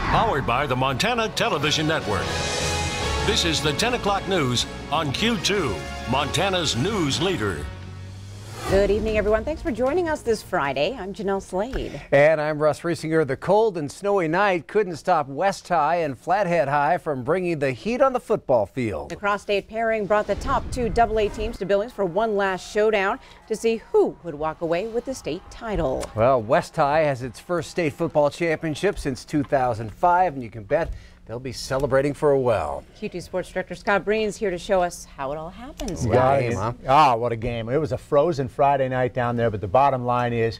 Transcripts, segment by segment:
Powered by the Montana Television Network. This is the 10 o'clock news on Q2, Montana's news leader. Good evening, everyone. Thanks for joining us this Friday. I'm Jeanelle Slade. And I'm Russ Riesinger. The cold and snowy night couldn't stop West High and Flathead High from bringing the heat on the football field. The cross-state pairing brought the top two AA teams to Billings for one last showdown to see who would walk away with the state title. Well, West High has its first state football championship since 2005, and you can bet they'll be celebrating for a while. Q2 Sports Director Scott Breen's here to show us how it all happens. What a game, huh? Oh, what a game. It was a frozen Friday night down there, but the bottom line is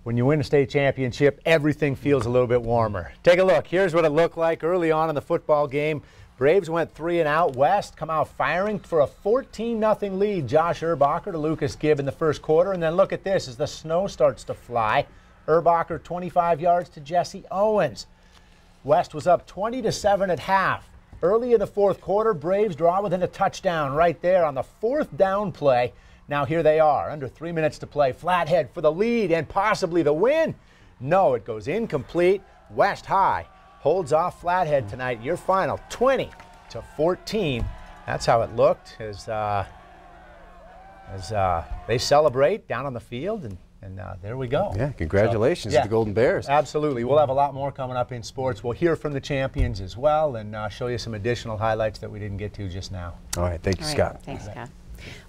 when you win a state championship, everything feels a little bit warmer. Take a look. Here's what it looked like early on in the football game. Braves went 3 and out. West come out firing for a 14-0 lead. Josh Urbacher to Lucas Gibb in the first quarter. And then look at this as the snow starts to fly. Urbacher 25 yards to Jesse Owens. West was up 20-7 at half. Early in the fourth quarter, Braves draw within a touchdown right there on the fourth down play. Now here they are, under 3 minutes to play. Flathead for the lead and possibly the win. No, it goes incomplete. West High holds off Flathead tonight. Your final 20-14. That's how it looked as they celebrate down on the field. And there we go. Yeah, congratulations to the Golden Bears. Absolutely. We'll have a lot more coming up in sports. We'll hear from the champions as well and show you some additional highlights that we didn't get to just now. All right. Thank you, Scott. Thanks, Scott.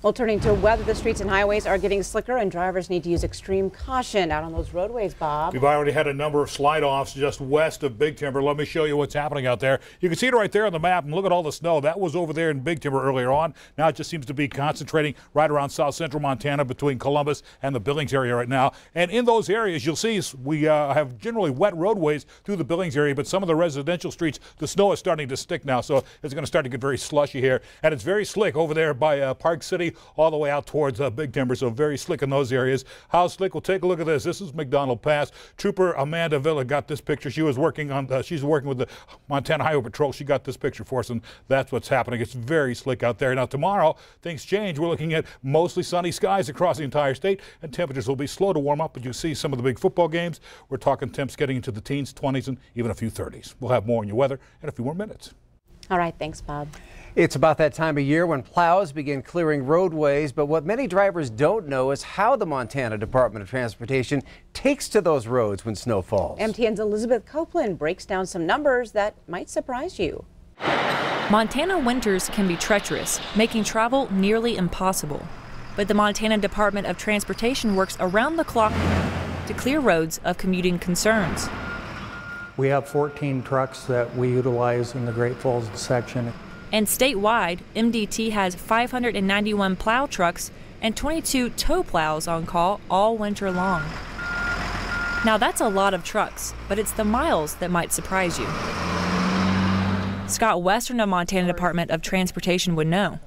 Well, turning to weather, the streets and highways are getting slicker and drivers need to use extreme caution out on those roadways, Bob. We've already had a number of slide-offs just west of Big Timber. Let me show you what's happening out there. You can see it right there on the map, and look at all the snow. That was over there in Big Timber earlier on. Now it just seems to be concentrating right around south central Montana between Columbus and the Billings area right now. And in those areas, you'll see we have generally wet roadways through the Billings area, but some of the residential streets, the snow is starting to stick now, so it's going to start to get very slushy here. And it's very slick over there by Park City, all the way out towards Big Timber, so very slick in those areas. How slick? Well, take a look at this. This is McDonald Pass. Trooper Amanda Villa got this picture. She was working on, she's working with the Montana Highway Patrol. She got this picture for us, and that's what's happening. It's very slick out there. Now, tomorrow, things change. We're looking at mostly sunny skies across the entire state, and temperatures will be slow to warm up, but you see some of the big football games. We're talking temps getting into the teens, 20s, and even a few 30s. We'll have more on your weather in a few more minutes. All right. Thanks, Bob. It's about that time of year when plows begin clearing roadways, but what many drivers don't know is how the Montana Department of Transportation takes to those roads when snow falls. MTN's Elizabeth Copeland breaks down some numbers that might surprise you. Montana winters can be treacherous, making travel nearly impossible. But the Montana Department of Transportation works around the clock to clear roads of commuting concerns. We have 14 trucks that we utilize in the Great Falls section. And statewide, MDT has 591 plow trucks and 22 tow plows on call all winter long. Now that's a lot of trucks, but it's the miles that might surprise you. Scott Western of Montana Department of Transportation would know.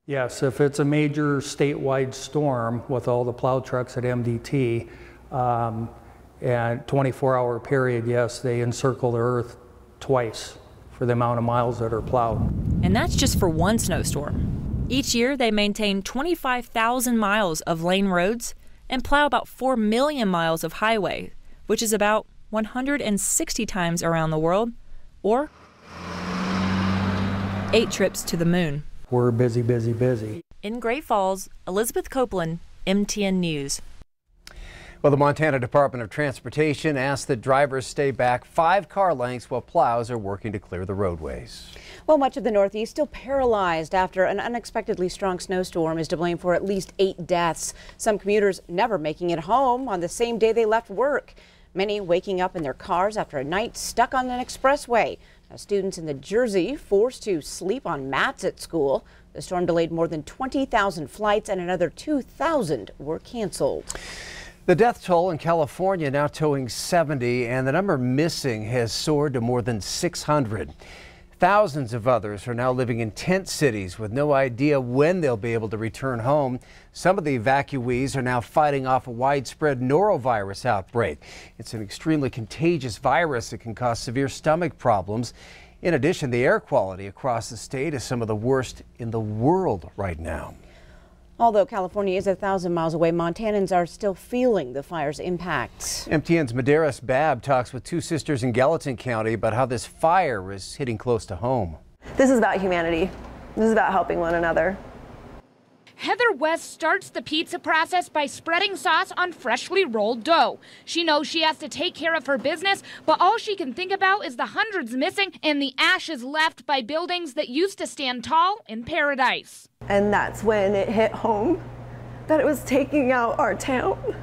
Yes, if it's a major statewide storm with all the plow trucks at MDT, and 24-hour period, yes, they encircle the earth twice for the amount of miles that are plowed. And that's just for one snowstorm. Each year, they maintain 25,000 miles of lane roads and plow about 4 million miles of highway, which is about 160 times around the world, or 8 trips to the moon. We're busy, busy, busy. In Great Falls, Elizabeth Copeland, MTN News. Well, the Montana Department of Transportation asked that drivers stay back 5 car lengths while plows are working to clear the roadways. Well, much of the Northeast still paralyzed after an unexpectedly strong snowstorm is to blame for at least 8 deaths. Some commuters never making it home on the same day they left work. Many waking up in their cars after a night stuck on an expressway. Now, students in the Jersey forced to sleep on mats at school. The storm delayed more than 20,000 flights and another 2,000 were canceled. The death toll in California now toeing 70, and the number missing has soared to more than 600. Thousands of others are now living in tent cities with no idea when they'll be able to return home. Some of the evacuees are now fighting off a widespread norovirus outbreak. It's an extremely contagious virus that can cause severe stomach problems. In addition, the air quality across the state is some of the worst in the world right now. Although California is 1,000 miles away, Montanans are still feeling the fire's impact. MTN's Medeiros Babb talks with two sisters in Gallatin County about how this fire is hitting close to home. This is about humanity. This is about helping one another. Heather West starts the pizza process by spreading sauce on freshly rolled dough. She knows she has to take care of her business, but all she can think about is the hundreds missing and the ashes left by buildings that used to stand tall in paradise. And that's when it hit home that it was taking out our town.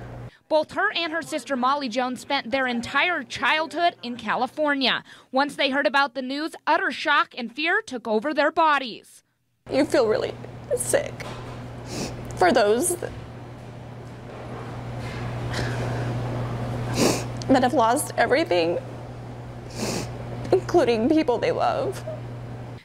Both her and her sister Molly Jones spent their entire childhood in California. Once they heard about the news, utter shock and fear took over their bodies. You feel really sick for those that have lost everything, including people they love.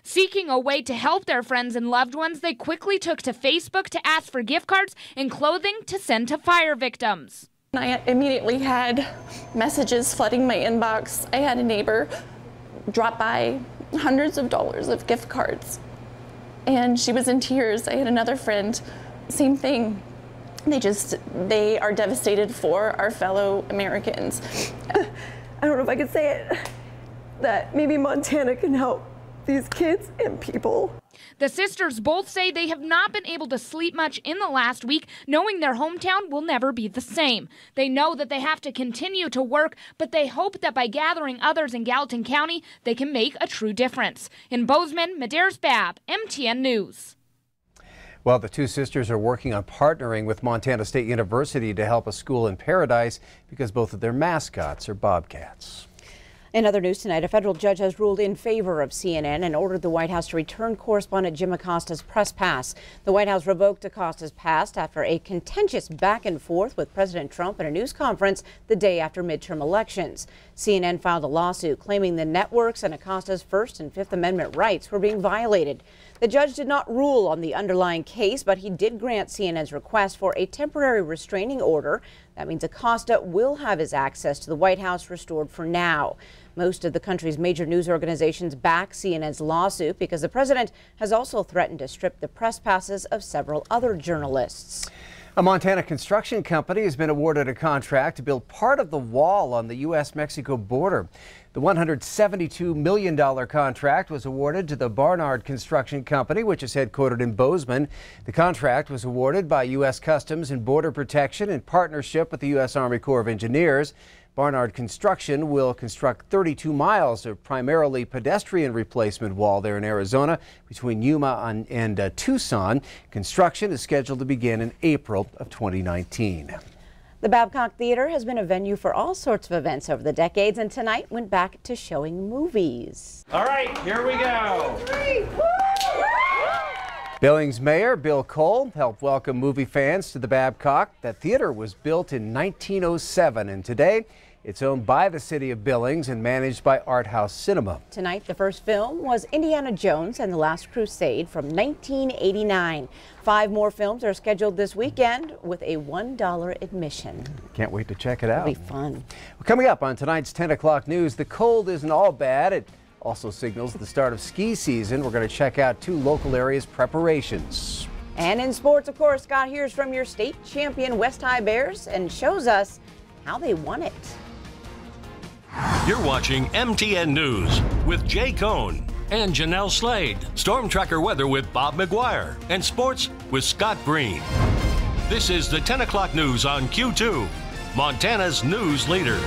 Seeking a way to help their friends and loved ones, they quickly took to Facebook to ask for gift cards and clothing to send to fire victims. I immediately had messages flooding my inbox. I had a neighbor drop by hundreds of dollars of gift cards, and she was in tears. I had another friend, same thing. They are devastated for our fellow Americans. I don't know if I could say it, that maybe Montana can help these kids and people. The sisters both say they have not been able to sleep much in the last week, knowing their hometown will never be the same. They know that they have to continue to work, but they hope that by gathering others in Gallatin County, they can make a true difference. In Bozeman, Medeiros Babb, MTN News. Well, the two sisters are working on partnering with Montana State University to help a school in Paradise because both of their mascots are bobcats. In other news tonight, a federal judge has ruled in favor of CNN and ordered the White House to return correspondent Jim Acosta's press pass. The White House revoked Acosta's pass after a contentious back and forth with President Trump at a news conference the day after midterm elections. CNN filed a lawsuit claiming the network's and Acosta's First and Fifth Amendment rights were being violated. The judge did not rule on the underlying case, but he did grant CNN's request for a temporary restraining order. That means Acosta will have his access to the White House restored for now. Most of the country's major news organizations back CNN's lawsuit because the president has also threatened to strip the press passes of several other journalists. A Montana construction company has been awarded a contract to build part of the wall on the U.S.-Mexico border. The $172 million contract was awarded to the Barnard Construction Company, which is headquartered in Bozeman. The contract was awarded by U.S. Customs and Border Protection in partnership with the U.S. Army Corps of Engineers. Barnard Construction will construct 32 miles of primarily pedestrian replacement wall there in Arizona between Yuma and Tucson. Construction is scheduled to begin in April of 2019. The Babcock Theater has been a venue for all sorts of events over the decades, and tonight went back to showing movies. All right, here we go. Billings Mayor Bill Cole helped welcome movie fans to the Babcock. That theater was built in 1907, and today it's owned by the city of Billings and managed by Art House Cinema. Tonight, the first film was Indiana Jones and the Last Crusade from 1989. 5 more films are scheduled this weekend with a $1 admission. Can't wait to check it out. It'll be fun. Well, coming up on tonight's 10 o'clock news, the cold isn't all bad. It also signals the start of ski season. We're going to check out 2 local areas' preparations. And in sports, of course, Scott hears from your state champion West High Bears and shows us how they won it. You're watching MTN News with Jay Cohn and Janelle Slade. Storm Tracker weather with Bob McGuire and sports with Scott Green. This is the 10 o'clock news on Q2, Montana's news leader.